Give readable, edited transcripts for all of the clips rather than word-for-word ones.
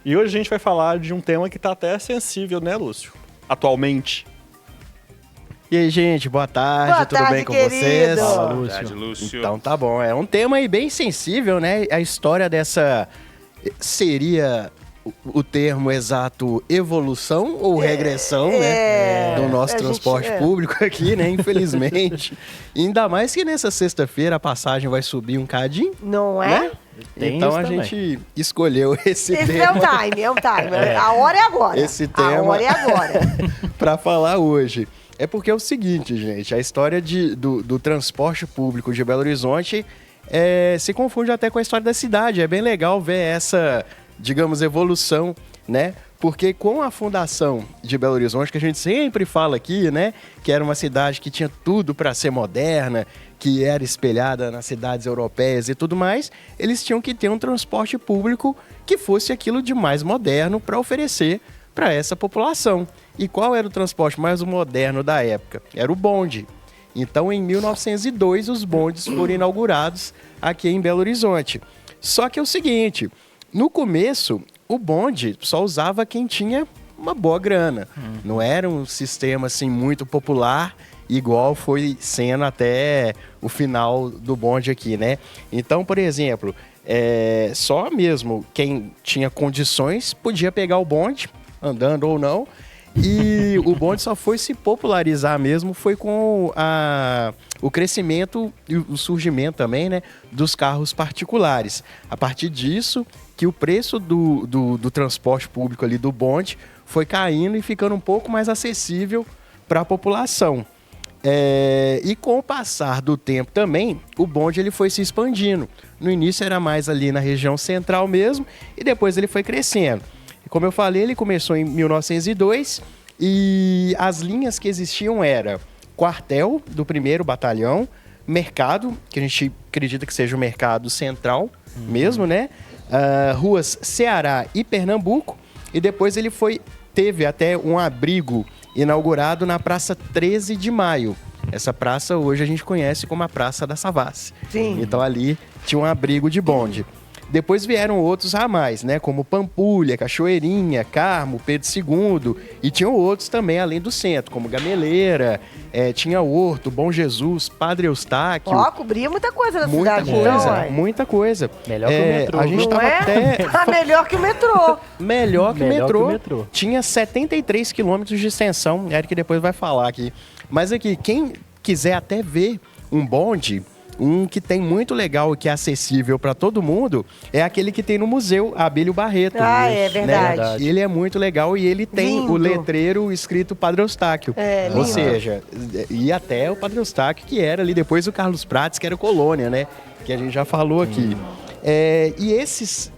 E hoje a gente vai falar de um tema que tá até sensível, né, Lúcio? Atualmente. E aí, gente, boa tarde, tudo bem com vocês? Fala, Lúcio. Verdade, Lúcio. Então tá bom, é um tema aí bem sensível, né? A história dessa seria o termo exato evolução ou regressão, né? Do nosso transporte público aqui, né? Infelizmente. Ainda mais que nessa sexta-feira a passagem vai subir um cadinho. Não é? Né? Tem Então isso a também. gente escolheu esse Esse tema. é o time. A hora é agora. Esse tema. A hora é agora. Para falar hoje. É porque é o seguinte, gente, a história do transporte público de Belo Horizonte se confunde até com a história da cidade. É bem legal ver essa, digamos, evolução, né? Porque com a fundação de Belo Horizonte, que a gente sempre fala aqui, né? Que era uma cidade que tinha tudo para ser moderna, que era espelhada nas cidades europeias e tudo mais, eles tinham que ter um transporte público que fosse aquilo de mais moderno para oferecer para essa população. E qual era o transporte mais moderno da época? Era o bonde. Então, em 1902, os bondes foram inaugurados aqui em Belo Horizonte. Só que é o seguinte, no começo, o bonde só usava quem tinha uma boa grana. Não era um sistema assim muito popular, igual foi sendo até o final do bonde aqui, né? Então, por exemplo, só mesmo quem tinha condições podia pegar o bonde, andando ou não, e o bonde só foi se popularizar mesmo foi com o crescimento e o surgimento também, né, dos carros particulares. A partir disso, que o preço do transporte público ali do bonde foi caindo e ficando um pouco mais acessível para a população. E com o passar do tempo também, o bonde ele foi se expandindo. No início era mais ali na região central mesmo, e depois ele foi crescendo. Como eu falei, ele começou em 1902 e as linhas que existiam era quartel do 1º Batalhão, mercado, que a gente acredita que seja o mercado central mesmo, né? Ruas Ceará e Pernambuco, e depois ele teve até um abrigo inaugurado na Praça 13 de Maio. Essa praça hoje a gente conhece como a Praça da Savassi. Sim. Então ali tinha um abrigo de bonde. Depois vieram outros ramais, né? Como Pampulha, Cachoeirinha, Carmo, Pedro II. E tinham outros também, além do centro, como Gameleira, tinha Horto, Bom Jesus, Padre Eustáquio. Ó, cobria muita coisa na Muita cidade. coisa, Então, ué. muita coisa. Melhor que o metrô. A gente Não tava é? até... Tá melhor que o metrô. Melhor que o Melhor metrô. que o metrô. Tinha 73 quilômetros de extensão. Eric depois vai falar aqui. Mas aqui, quem quiser até ver um bonde, um que tem muito legal e que é acessível para todo mundo, é aquele que tem no museu, Abílio Barreto. Ah, é verdade. Ele é muito legal e ele tem Lindo. o letreiro escrito Padre Eustáquio. Ou lindo. seja, e até o Padre Eustáquio, que era ali depois o Carlos Prates, que era colônia, né? Que a gente já falou aqui. E esses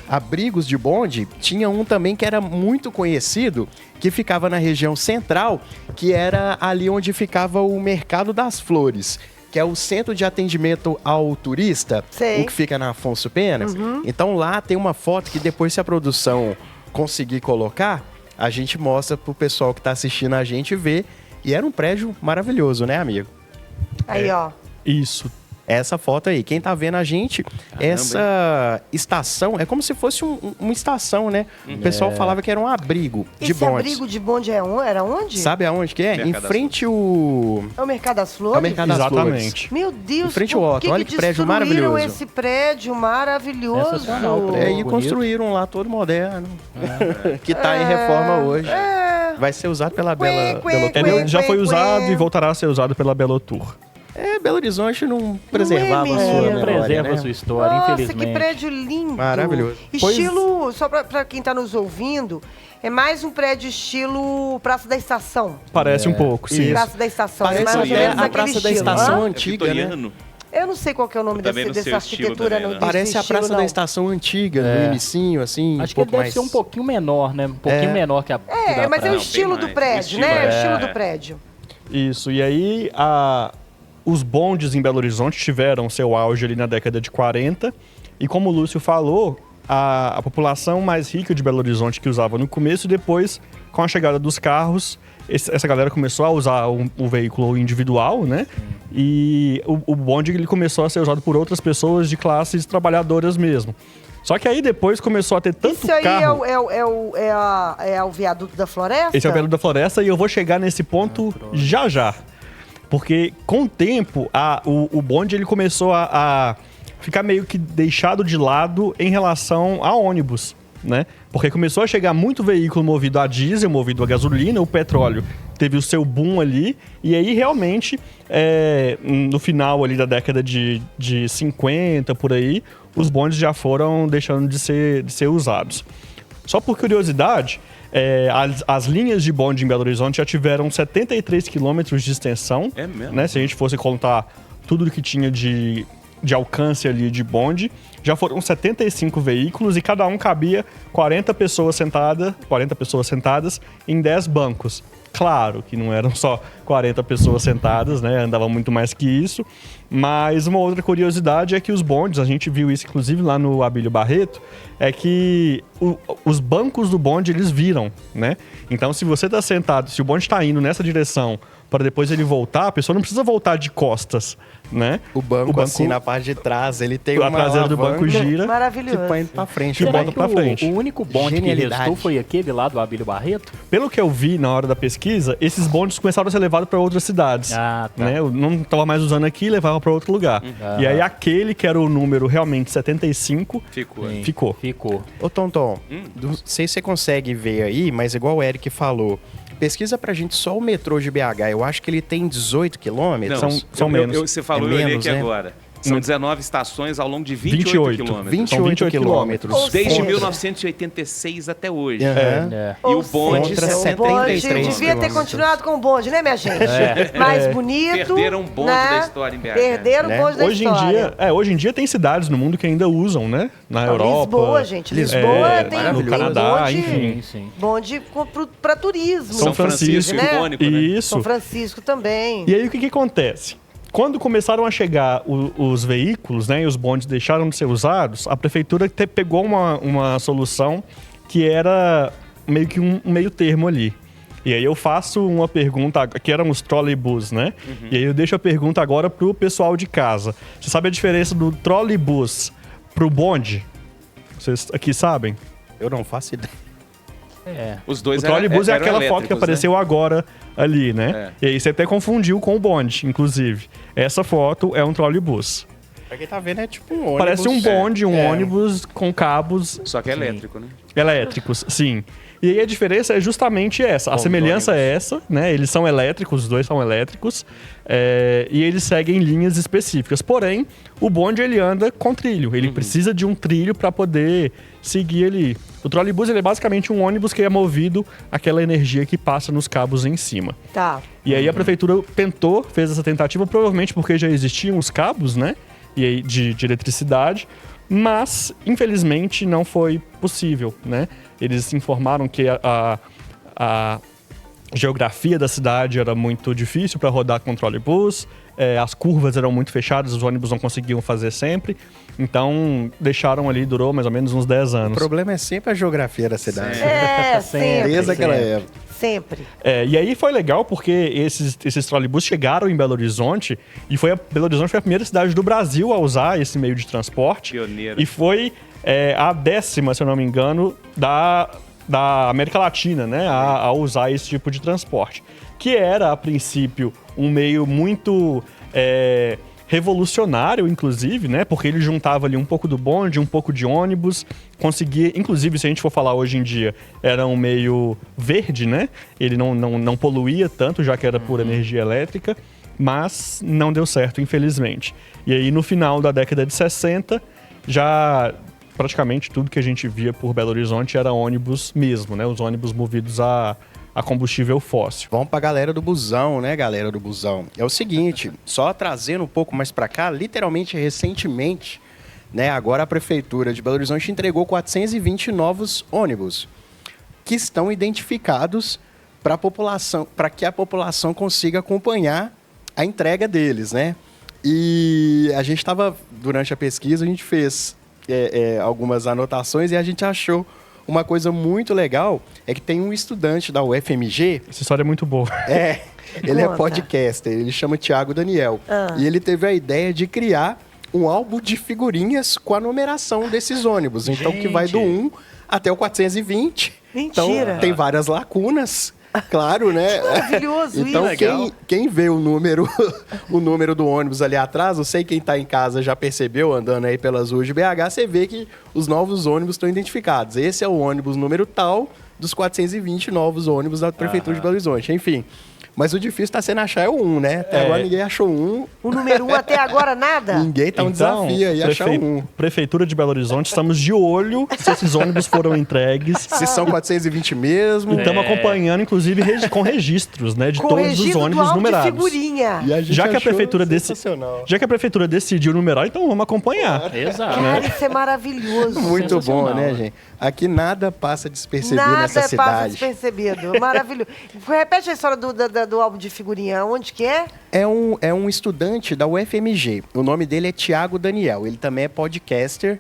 abrigos de bonde, tinha um também que era muito conhecido, que ficava na região central, que era ali onde ficava o Mercado das Flores, que é o centro de atendimento ao turista, Sei. o que fica na Afonso Pena. Então lá tem uma foto que depois, se a produção conseguir colocar, a gente mostra pro pessoal que tá assistindo a gente ver. E era um prédio maravilhoso, né, amigo? Aí, ó. Isso. Essa foto aí, quem tá vendo a gente, essa estação, é como se fosse uma estação, né? O pessoal falava que era um abrigo de Esse bondes. abrigo de bonde era onde? Sabe aonde que é? Mercado Em das frente o... É o Mercado das É Flores? o Mercado das Exatamente. Meu Deus, Em frente ao por Otto. Olha que prédio destruíram maravilhoso. esse prédio maravilhoso? Sensacional o E prédio. aí bonito. construíram lá todo moderno, que tá em reforma hoje. Vai ser usado pela Bela Tour. Ele já foi usado e voltará a ser usado pela Belotour. Belo Horizonte não preservava a sua menino? memória, Preserva né? a sua história, Nossa, infelizmente. que prédio lindo. Maravilhoso. Estilo, só pra quem tá nos ouvindo, é mais um prédio estilo Praça da Estação. Parece um pouco, sim. Isso. Praça da Estação. Parece mais ou até menos a aquele Praça da estilo, Estação hã? antiga, né? vitoriano. Eu não sei qual que é o nome Também não sei dessa o estilo arquitetura. também, Não, né? desse Parece a estilo, Praça não. da Estação antiga, no inicinho, assim, Acho um que ele pouco deve mais... ser um pouquinho menor, né? Um pouquinho menor que a É, mas é o Não, estilo bem do mais. prédio, O né? estilo, O estilo é. do prédio. Isso, e aí os bondes em Belo Horizonte tiveram seu auge ali na década de 40, e como o Lúcio falou, a população mais rica de Belo Horizonte que usava no começo, e depois, com a chegada dos carros, essa galera começou a usar o veículo individual, né? E o bonde ele começou a ser usado por outras pessoas de classes trabalhadoras mesmo. Só que aí depois começou a ter tanto Isso aí carro... é o viaduto da floresta? Esse é o viaduto da floresta e eu vou chegar nesse ponto já já. Porque com o tempo, o bonde ele começou a ficar meio que deixado de lado em relação a ônibus, né? Porque começou a chegar muito veículo movido a diesel, movido a gasolina, o petróleo teve o seu boom ali, e aí realmente, no final ali da década de 50, por aí, os bondes já foram deixando de ser usados. Só por curiosidade, as linhas de bonde em Belo Horizonte já tiveram 73 quilômetros de extensão. É mesmo? Né? Se a gente fosse contar tudo que tinha de alcance ali de bonde, já foram 75 veículos e cada um cabia 40 pessoas sentadas em 10 bancos. Claro que não eram só 40 pessoas sentadas, né? Andava muito mais que isso. Mas uma outra curiosidade é que os bondes, a gente viu isso inclusive lá no Abílio Barreto, é que os bancos do bonde, eles viram, né? Então, se você está sentado, se o bonde está indo nessa direção para depois ele voltar, a pessoa não precisa voltar de costas, né? O banco assim, na parte de trás, ele tem uma a traseira do banco gira. Maravilhoso. Que põe pra frente. Que né? bota pra frente. O único bonde que Genialidade. restou foi aquele lá do Abílio Barreto? Pelo que eu vi na hora da pesquisa, esses bondes começaram a ser levados para outras cidades. Ah, tá. Né? Eu não estava mais usando aqui e levava para outro lugar. E aí aquele que era o número realmente 75 Ficou. Sim. ficou. Ô, Tonton, não sei se você consegue ver aí, mas igual o Eric falou, pesquisa pra gente só o metrô de BH. Eu acho que ele tem 18 quilômetros. Não, São menos. Você falou, É eu olhei menos, aqui né? agora. São 19 estações ao longo de 28 quilômetros. 28 quilômetros. Ou Desde seja, 1986 até hoje. Aham. É. E o bonde, Contra o 73 bonde devia ter quilômetros. continuado com o bonde, né, minha gente? Mais bonito. Perderam um bonde né? da história em BH. Perderam Né? o bonde da história. Hoje em dia tem cidades no mundo que ainda usam, né? Na Europa. Lisboa, gente. Lisboa tem no tem Canadá, bonde, enfim. Sim. bonde para turismo. São Francisco, né? icônico, né? Isso. São Francisco também. E aí o que acontece? Quando começaram a chegar os veículos, né, e os bondes deixaram de ser usados, a prefeitura pegou uma solução que era meio que um meio termo ali. E aí eu faço uma pergunta, que eram os trolleybus, né? E aí eu deixo a pergunta agora pro pessoal de casa. Você sabe a diferença do trolleybus pro bonde? Vocês aqui sabem? Eu não faço ideia. É. Os dois O trolleybus é eram aquela foto que elétricos, apareceu agora ali, né? E aí você até confundiu com o bonde, inclusive. Essa foto é um trolleybus. Pra quem tá vendo, é tipo um ônibus. Parece um bonde, um É. ônibus com cabos Só que é elétrico, né? elétricos, sim. E aí a diferença é justamente essa. A Bom, semelhança ônibus. é essa, né? Eles são elétricos, os dois são elétricos. E eles seguem linhas específicas. Porém, o bonde ele anda com trilho. Ele precisa de um trilho para poder seguir ali. O trolleybus ele é basicamente um ônibus que é movido àquela energia que passa nos cabos em cima. Tá. E aí a prefeitura fez essa tentativa, provavelmente porque já existiam os cabos, né? E aí de eletricidade, mas infelizmente não foi possível, né? Eles informaram que a geografia da cidade era muito difícil para rodar com trolleybus, as curvas eram muito fechadas, os ônibus não conseguiam fazer sempre, então deixaram ali, durou mais ou menos uns 10 O anos. problema é sempre a geografia da cidade. Sempre. Desde aquela época. Sempre. E aí foi legal porque esses trolleybus chegaram em Belo Horizonte e Belo Horizonte foi a primeira cidade do Brasil a usar esse meio de transporte. Pioneira. E foi a 10ª, se eu não me engano, da América Latina, né, a usar esse tipo de transporte. Que era, a princípio, um meio muito revolucionário, inclusive, né? Porque ele juntava ali um pouco do bonde, um pouco de ônibus, conseguia, inclusive, se a gente for falar hoje em dia, era um meio verde, né? Ele não poluía tanto, já que era por energia elétrica, mas não deu certo, infelizmente. E aí, no final da década de 60, já praticamente tudo que a gente via por Belo Horizonte era ônibus mesmo, né? Os ônibus movidos a combustível fóssil. Vamos pra galera do busão, né, galera do busão? É o seguinte, só trazendo um pouco mais pra cá, literalmente recentemente, né, agora a prefeitura de Belo Horizonte entregou 420 novos ônibus que estão identificados para a população, para que a população consiga acompanhar a entrega deles, né? E a gente estava, durante a pesquisa, a gente fez algumas anotações e a gente achou uma coisa muito legal, é que tem um estudante da UFMG... Essa história é muito boa. Ele é Conta. podcaster, ele chama Thiago Daniel. E ele teve a ideia de criar um álbum de figurinhas com a numeração desses ônibus. Então, que vai do 1 até o 420. Mentira. Então, tem várias lacunas. Claro, né? Maravilhoso então, isso. quem vê o número, o número do ônibus ali atrás, não sei quem tá em casa já percebeu, andando aí pelas ruas de BH, você vê que os novos ônibus estão identificados. Esse é o ônibus número tal dos 420 novos ônibus da Prefeitura de Belo Horizonte. Enfim, mas o difícil tá sendo achar é o 1, né? Até agora ninguém achou um. O número 1 até agora nada? Ninguém tá um desafio aí achar um. Prefeitura de Belo Horizonte, estamos de olho se esses ônibus foram entregues. Se são 420 mesmo. E estamos acompanhando, inclusive, com registros, né? De Com todos os registro do ônibus álbum de numerados. figurinha. E a gente Já que a achou prefeitura sensacional. Já que a prefeitura decidiu numerar, então vamos acompanhar. Exato. Cara, isso é maravilhoso. Muito bom, Sensacional, né, né? gente? Aqui nada passa despercebido Nada nessa passa cidade. despercebido. Maravilhoso. Repete a história do álbum de figurinha. Onde que é? É um estudante da UFMG. O nome dele é Tiago Daniel. Ele também é podcaster.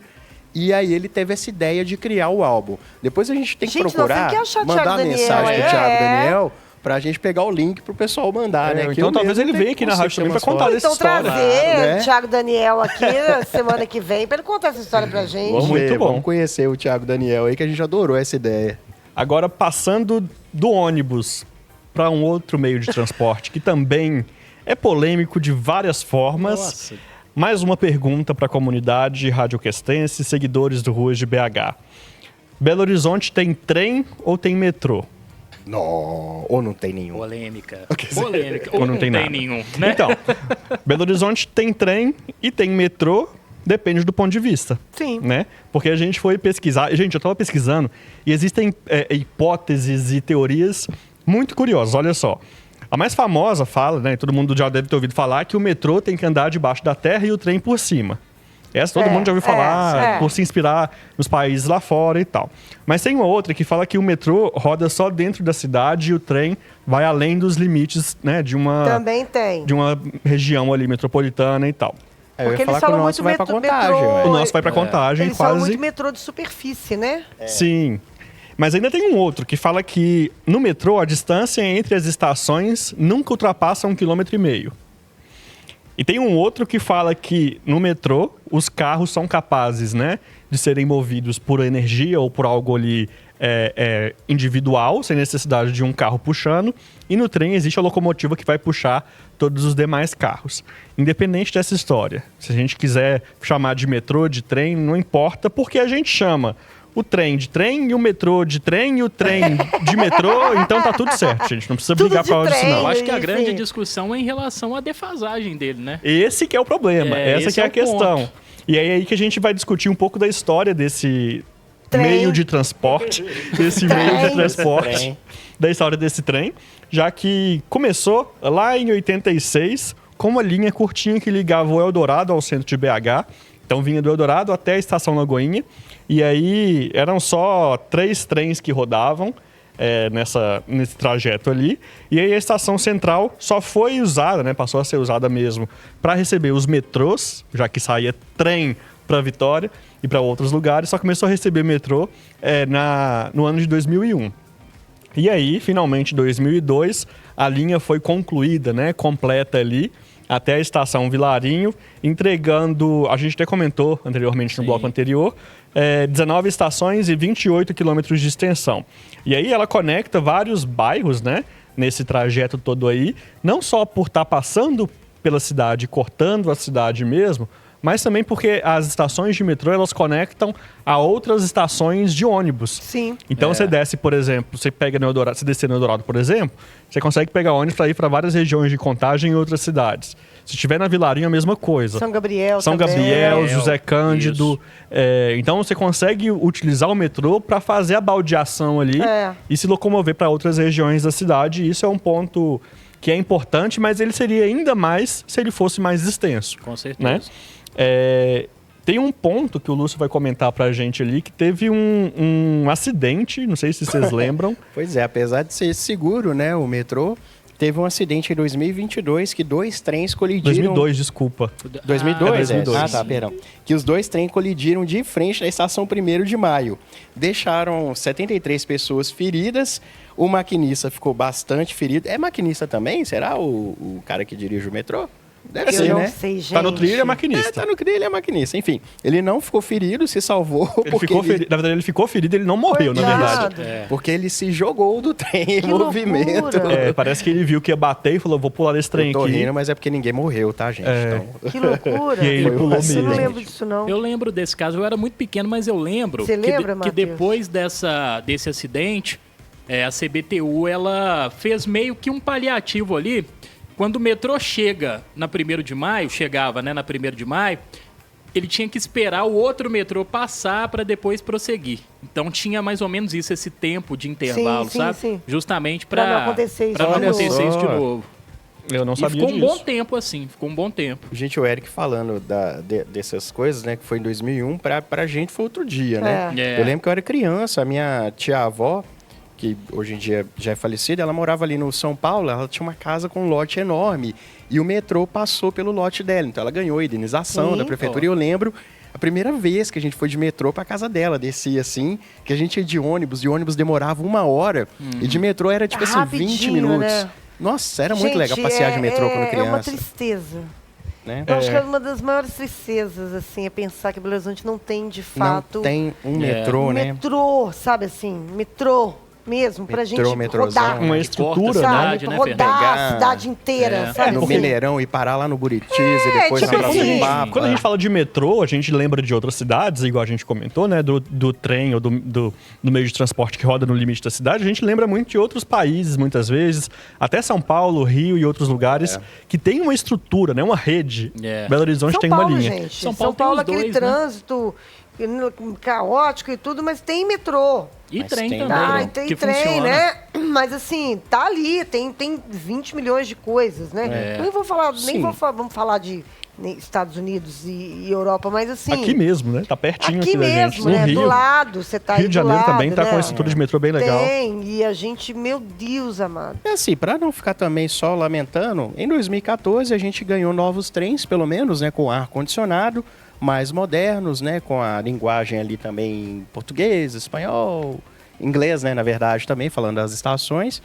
E aí ele teve essa ideia de criar o álbum. Depois a gente tem que Gente, procurar, nós temos que achar mandar Thiago mensagem Daniel, pro Thiago é. Daniel pra gente pegar o link pro pessoal mandar, né? Que Então eu talvez mesmo ele tenho venha aqui na rádio também pra umas contar fotos. dessa Então história. trazer né? o Thiago Daniel aqui na semana que vem pra ele contar essa história pra gente. Vamos Muito ver, bom. vamos conhecer o Thiago Daniel aí, que a gente adorou essa ideia. Agora, passando do ônibus para um outro meio de transporte, que também é polêmico de várias formas. Nossa. Mais uma pergunta para a comunidade radioquestense, seguidores do Ruas de BH. Belo Horizonte tem trem ou tem metrô? Não, ou não tem nenhum. Polêmica. Polêmica. Ou não tem nada? nenhum, né? Então, Belo Horizonte tem trem e tem metrô, depende do ponto de vista. Sim. Né? Porque a gente foi pesquisar, gente, eu estava pesquisando, e existem hipóteses e teorias muito curiosas, olha só. A mais famosa fala, né, todo mundo já deve ter ouvido falar, que o metrô tem que andar debaixo da terra e o trem por cima. Essa todo mundo já ouviu falar, por se inspirar nos países lá fora e tal. Mas tem uma outra que fala que o metrô roda só dentro da cidade e o trem vai além dos limites, né, de uma Também tem. de uma região ali metropolitana e tal. Eu Porque ia falar eles que o falam nosso muito vai pra metrô. Contagem, ué. O nosso vai pra Contagem, Eles falam quase. muito metrô de superfície, né? Sim. Mas ainda tem um outro que fala que no metrô a distância entre as estações nunca ultrapassa 1,5 km. E tem um outro que fala que no metrô os carros são capazes, né, de serem movidos por energia ou por algo ali individual, sem necessidade de um carro puxando. E no trem existe a locomotiva que vai puxar todos os demais carros. Independente dessa história, se a gente quiser chamar de metrô, de trem, não importa, porque a gente chama o trem de trem e o metrô de trem e o trem de metrô, então tá tudo certo, gente. Não precisa Tudo brigar de por causa disso, trem. não. Eu acho que a Enfim. grande discussão é em relação à defasagem dele, né? Esse que é o problema, essa esse que é é a o questão. ponto. E é aí que a gente vai discutir um pouco da história desse Trem. meio de transporte, desse meio de transporte, Trem. da história desse trem, já que começou lá em 86 com uma linha curtinha que ligava o Eldorado ao centro de BH. Então vinha do Eldorado até a Estação Lagoinha, e aí eram só 3 trens que rodavam nesse trajeto ali. E aí a Estação Central só foi usada, né, passou a ser usada mesmo, para receber os metrôs, já que saía trem para Vitória e para outros lugares, só começou a receber metrô no ano de 2001. E aí, finalmente, em 2002, a linha foi concluída, né, completa ali, até a Estação Vilarinho, entregando, a gente até comentou anteriormente no bloco anterior, 19 estações e 28 quilômetros de extensão. E aí ela conecta vários bairros, né, nesse trajeto todo aí, não só por estar passando pela cidade, cortando a cidade mesmo, mas também porque as estações de metrô, elas conectam a outras estações de ônibus. Sim. Então você desce, por exemplo, você pega no Eldorado, você descer no Eldorado, por exemplo, você consegue pegar ônibus para ir para várias regiões de Contagem em outras cidades. Se estiver na Vilarinho, a mesma coisa. São Gabriel São também. Gabriel, José Cândido. Então você consegue utilizar o metrô para fazer a baldeação ali e se locomover para outras regiões da cidade. E isso é um ponto que é importante, mas ele seria ainda mais se ele fosse mais extenso. Com certeza. Né? Tem um ponto que o Lúcio vai comentar pra gente ali, que teve um acidente, não sei se vocês lembram. Pois é, apesar de ser seguro, né, o metrô, teve um acidente em 2022 que 2 trens colidiram... 2002, desculpa. 2002? 2002. Ah, tá, perdão. Que os 2 trens colidiram de frente da estação 1º de Maio. Deixaram 73 pessoas feridas, o maquinista ficou bastante ferido. É maquinista também? Será o cara que dirige o metrô? Deve Eu ser, não né? sei, gente. Tá no trilho, é maquinista. Tá no trilho, é maquinista. Enfim, ele não ficou ferido, se salvou. Ele ficou ferido. Na verdade, ele ficou ferido, ele não morreu, na Coitado. verdade. Porque ele se jogou do trem em Que movimento. loucura. Parece que ele viu que ia bater e falou, vou pular desse trem Eu tô aqui. rindo, mas é porque ninguém morreu, tá, gente? Então... Que loucura. E aí ele Foi um pulou acidente. Eu não mesmo. lembro disso, não. Eu lembro desse caso, eu era muito pequeno, mas eu lembro Você lembra, que Matheus? depois desse acidente, a CBTU ela fez meio que um paliativo ali. Quando o metrô chega na 1º de maio, chegava, né, na 1º de maio, ele tinha que esperar o outro metrô passar para depois prosseguir. Então tinha mais ou menos isso, esse tempo de intervalo, Sim, sabe? sim. Justamente Pra para não acontecer isso pra não de acontecer novo. isso de novo. Eu não E sabia ficou um disso. bom tempo assim, ficou um bom tempo. Gente, o Eric falando dessas coisas, né? Que foi em 2001, pra gente foi outro dia, né? É. Eu lembro que eu era criança, a minha tia-avó, que hoje em dia já é falecida, ela morava ali no São Paulo, ela tinha uma casa com um lote enorme. E o metrô passou pelo lote dela. Então ela ganhou a indenização Sim. da prefeitura. E eu lembro a primeira vez que a gente foi de metrô pra casa dela, descia assim, que a gente ia de ônibus, e o ônibus demorava 1 hora. E de metrô era tipo assim, 20 Rapidinho, minutos. né? Nossa, era muito Gente, legal passear de metrô quando criança. É uma tristeza. Né? Eu acho que é uma das maiores tristezas, assim, é pensar que Belo Horizonte não tem, de fato, Não tem um metrô, né? metrô, sabe assim? Metrô mesmo, pra Metrô, gente metrôzão. rodar. Uma Que estrutura, corta a né? cidade, Sabe? né, Rodar Fernanda? a Pegar- cidade inteira, É. sabe? No assim? Mineirão e parar lá no Buritis e depois tipo na Praça assim, do Papa. Quando a gente fala de metrô, a gente lembra de outras cidades, igual a gente comentou, né? Do trem ou do meio de transporte que roda no limite da cidade. A gente lembra muito de outros países, muitas vezes. Até São Paulo, Rio e outros lugares que tem uma estrutura, né? Uma rede. É. Belo Horizonte São tem Paulo, uma linha. gente. São São Paulo tem Paulo, os aquele dois, né? trânsito caótico e tudo, mas tem metrô. E Mas trem tem, também, Ah, né? e tem que trem, funciona. né? Mas assim, tá ali, tem 20 milhões de coisas, né? É. Eu nem vou falar, Sim. vamos falar de Estados Unidos e Europa, mas assim. Aqui mesmo, né? Tá pertinho aqui, Aqui da gente. mesmo, No né? Rio. Do lado, você tá Rio aí de do Janeiro lado, também tá né? com uma estrutura de metrô bem legal. Tem, e a gente, meu Deus, amado. É assim, pra não ficar também só lamentando, em 2014 a gente ganhou novos trens, pelo menos, né? Com ar-condicionado, mais modernos, né? Com a linguagem ali também em português, espanhol, inglês, né? Na verdade, também, falando das estações.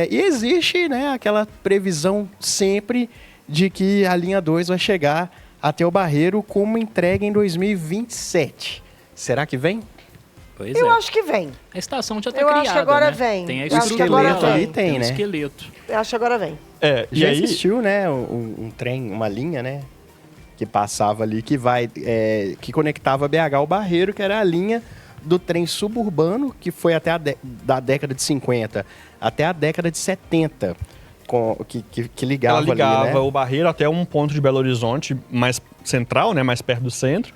E existe, né? Aquela previsão sempre de que a linha 2 vai chegar até o Barreiro como entrega em 2027. Será que vem? Pois Eu é. acho que vem. A estação já tá Eu criada, acho que agora né? vem. Tem a Eu acho que estrutura agora ali vem. tem, um né? esqueleto. Eu acho que agora vem. E Já aí, existiu, né, um trem, uma linha, né, que passava ali, que conectava BH ao Barreiro, que era a linha do trem suburbano, que foi até da década de 50 até a década de 70, que ligava, ela ligava ali, né? o Barreiro até um ponto de Belo Horizonte mais central, né? Mais perto do centro.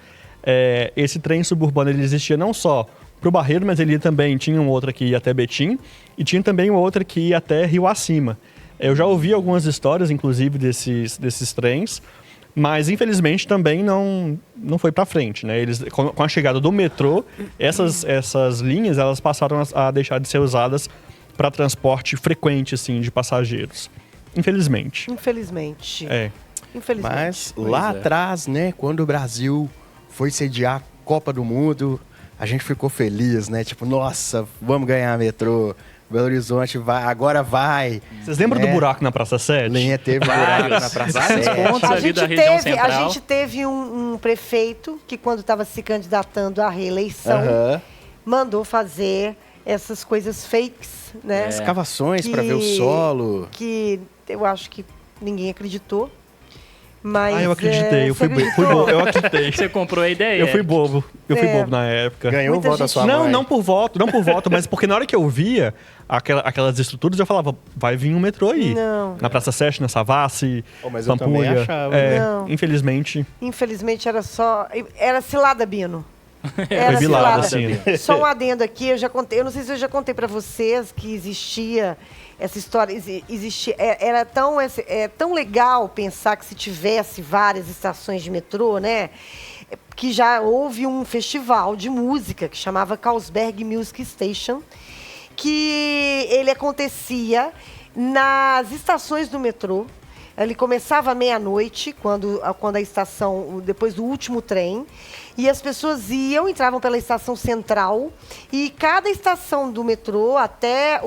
Esse trem suburbano ele existia não só para o Barreiro, mas ele também tinha um outro que ia até Betim e tinha também um outro que ia até Rio Acima. Eu já ouvi algumas histórias, inclusive, desses trens, mas infelizmente também não foi para frente, né? Eles, com a chegada do metrô, essas linhas elas passaram a deixar de ser usadas para transporte frequente, assim, de passageiros. Infelizmente. Infelizmente. Infelizmente. Mas Pois lá é. atrás, né, quando o Brasil foi sediar a Copa do Mundo, a gente ficou feliz, né? Tipo, nossa, vamos ganhar metrô. Belo Horizonte vai, agora vai. Vocês lembram do buraco na Praça 7? Linha teve buraco na Praça vários 7. pontos A ali gente, da região a central. gente teve um prefeito que, quando estava se candidatando à reeleição, Aham. mandou fazer essas coisas fakes, né? Escavações para ver o solo. Que eu acho que ninguém acreditou. Mas, Eu acreditei, eu você fui acreditou? bobo, eu acreditei. Você comprou a ideia? Eu fui bobo. Eu fui É. bobo na época. Ganhou o Muita voto da gente- sua mãe. Não por voto, mas porque na hora que eu via aquelas estruturas, eu falava, vai vir um metrô aí. Não. Na Praça 7, na Savassi, Oh, mas eu também Pampulha. achava. Não. Infelizmente, Infelizmente era só. Era cilada, Bino. foi Era vilada, cilada. assim. Só um adendo aqui, eu já contei, eu não sei se eu já contei pra vocês que existia essa história, existia, era tão legal pensar que se tivesse várias estações de metrô, né? Que já houve um festival de música que chamava Carlsberg Music Station, que ele acontecia nas estações do metrô, Ele começava à meia-noite, quando a estação, depois do último trem, e as pessoas entravam pela estação central, e cada estação do metrô até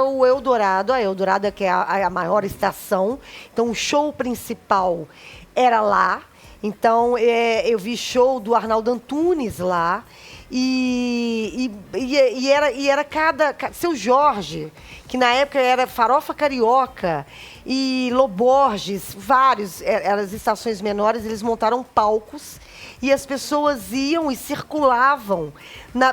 o Eldorado, a Eldorado que é a maior estação, então o show principal era lá. Então, eu vi show do Arnaldo Antunes lá, e era cada... Seu Jorge, que na época era Farofa Carioca, e Loborges, vários, eram as estações menores, eles montaram palcos, e as pessoas iam e circulavam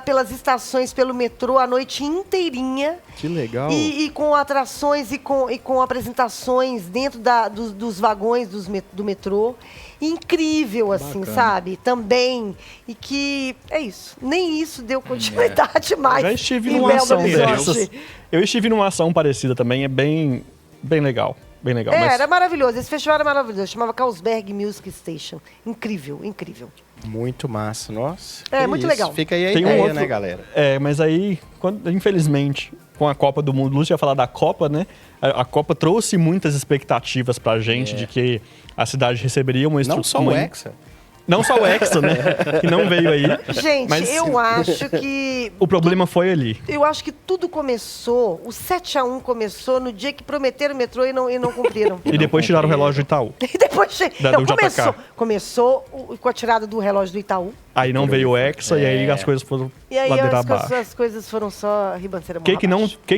pelas estações, pelo metrô, a noite inteirinha. Que legal. E com atrações e com apresentações dentro dos vagões do metrô. Incrível, assim, Bacana. sabe? Também. E que é isso. Nem isso deu continuidade mais. Já estive em numa Belo ação Horizonte. dessas. Eu estive numa ação parecida também, é bem legal. Bem legal. mas- Era maravilhoso. Esse festival era maravilhoso. Chamava Carlsberg Music Station. Incrível, incrível. Muito massa, nossa. É, que muito isso. legal. Fica aí a Tem um ideia, outro- né, galera? Mas aí, infelizmente, com a Copa do Mundo, Lúcio ia falar da Copa, né? A Copa trouxe muitas expectativas pra gente de que a cidade receberia uma Não só o Hexa. Não só o Hexa, né? Que não veio aí. Gente, Mas eu acho que... o problema foi ali. Eu acho que tudo começou, o 7-1 começou no dia que prometeram o metrô e não cumpriram. E depois tiraram o relógio do Itaú. E depois Do JK. começou com a tirada do relógio do Itaú. Aí não veio o Hexa e aí as coisas foram E aí ladeira abaixo. as coisas foram só ribanceira O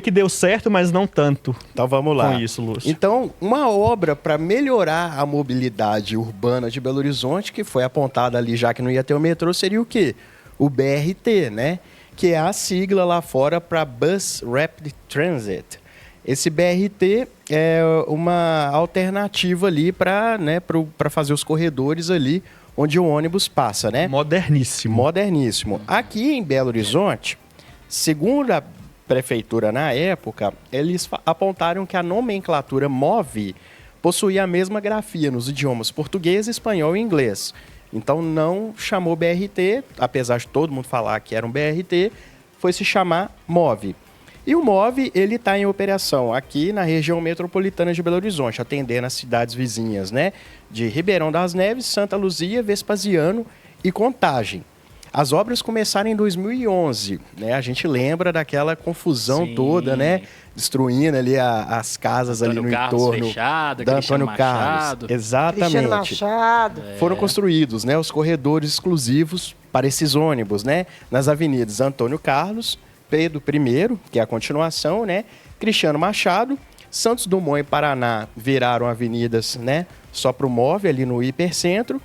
que deu certo, mas não tanto Então vamos lá. com isso, Lúcio? Então, uma obra para melhorar a mobilidade urbana de Belo Horizonte, que foi apontada ali, já que não ia ter o metrô, seria o quê? O BRT, né? Que é a sigla lá fora para Bus Rapid Transit. Esse BRT é uma alternativa ali para fazer os corredores ali onde o ônibus passa, né? Moderníssimo. Moderníssimo. Aqui em Belo Horizonte, segundo a prefeitura na época, eles apontaram que a nomenclatura MOVE possuía a mesma grafia nos idiomas português, espanhol e inglês. Então não chamou BRT, apesar de todo mundo falar que era um BRT, foi se chamar MOVE. E o MOVE, ele está em operação aqui na região metropolitana de Belo Horizonte, atendendo as cidades vizinhas, né? De Ribeirão das Neves, Santa Luzia, Vespasiano e Contagem. As obras começaram em 2011, né? A gente lembra daquela confusão Sim. toda, né? Destruindo ali as casas ali no Carlos entorno fechado, da Cristiano Antônio Carlos. Machado. Exatamente. Cristiano Machado. Foram construídos, né, os corredores exclusivos para esses ônibus, né, nas avenidas Antônio Carlos, Pedro I, que é a continuação, né, Cristiano Machado, Santos Dumont e Paraná viraram avenidas, né, só para o MOVE ali no hipercentro,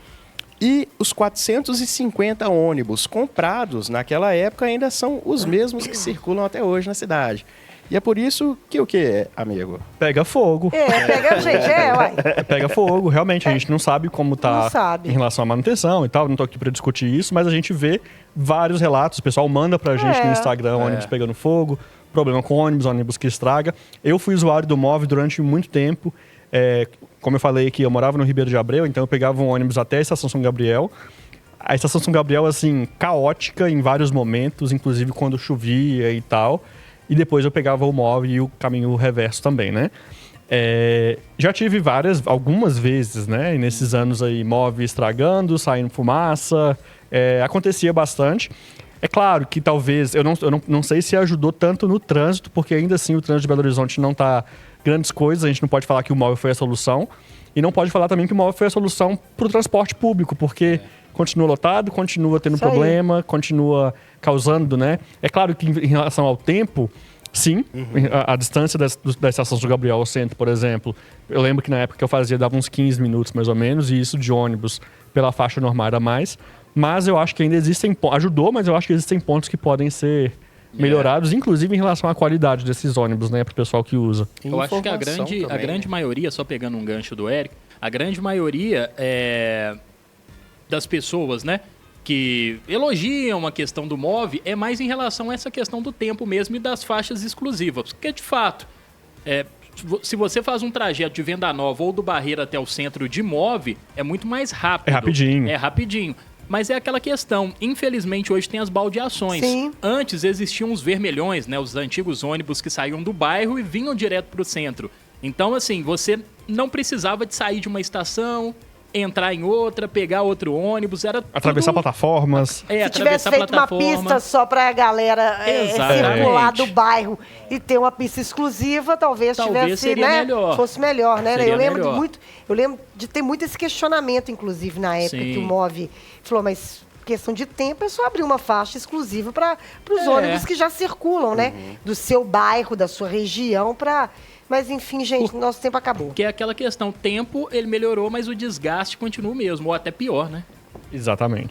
e os 450 ônibus comprados naquela época ainda são os mesmos que circulam até hoje na cidade. E é por isso que o que, amigo? Pega fogo. Pega, gente, uai. Pega fogo. Realmente, a gente não sabe como tá Não sabe. em relação à manutenção e tal. Não tô aqui para discutir isso, mas a gente vê vários relatos. O pessoal manda pra gente no Instagram ônibus pegando fogo, problema com ônibus que estraga. Eu fui usuário do MOVE durante muito tempo. Como eu falei aqui, eu morava no Ribeiro de Abreu, então eu pegava um ônibus até a Estação São Gabriel. A Estação São Gabriel, assim, caótica em vários momentos, inclusive quando chovia e tal. E depois eu pegava o MOVE e o caminho reverso também, né? Já tive algumas vezes, né? Nesses anos aí, MOVE estragando, saindo fumaça. Acontecia bastante. É claro que talvez, eu não sei se ajudou tanto no trânsito, porque ainda assim o trânsito de Belo Horizonte não tá grandes coisas. A gente não pode falar que o MOVE foi a solução. E não pode falar também que o MOVE foi a solução para o transporte público, porque continua lotado, continua tendo Isso aí. problema, continua causando, né? É claro que em relação ao tempo, sim, a distância da Estação São Gabriel ao centro, por exemplo, eu lembro que na época que eu fazia dava uns 15 minutos mais ou menos, e isso de ônibus pela faixa normal era mais. Mas eu acho que ainda existem ajudou, mas eu acho que existem pontos que podem ser melhorados, inclusive em relação à qualidade desses ônibus, né, para o pessoal que usa. Eu acho que a Informação grande também, né? maioria, só pegando um gancho do Érico, a grande maioria das pessoas, né, que elogiam a questão do MOVE é mais em relação a essa questão do tempo mesmo e das faixas exclusivas. Porque, de fato, se você faz um trajeto de Venda Nova ou do Barreiro até o centro de MOVE, é muito mais rápido. É rapidinho. É rapidinho. Mas é aquela questão, infelizmente hoje tem as baldeações. Sim. Antes existiam os vermelhões, né, os antigos ônibus que saíam do bairro e vinham direto para o centro. Então, assim, você não precisava de sair de uma estação, entrar em outra, pegar outro ônibus, era Atravessar tudo... plataformas. Se tivesse atravessar feito uma plataforma. pista só pra galera Exatamente. circular do bairro e ter uma pista exclusiva, talvez tivesse, seria né? melhor. Fosse melhor, né? Seria Eu lembro melhor. eu lembro de ter muito esse questionamento, inclusive, na época Sim. que o MOVE falou, mas questão de tempo é só abrir uma faixa exclusiva para os É. ônibus que já circulam, né? Do seu bairro, da sua região, para... Mas, enfim, gente, nosso tempo acabou. Porque é aquela questão, o tempo ele melhorou, mas o desgaste continua o mesmo, ou até pior, né? Exatamente.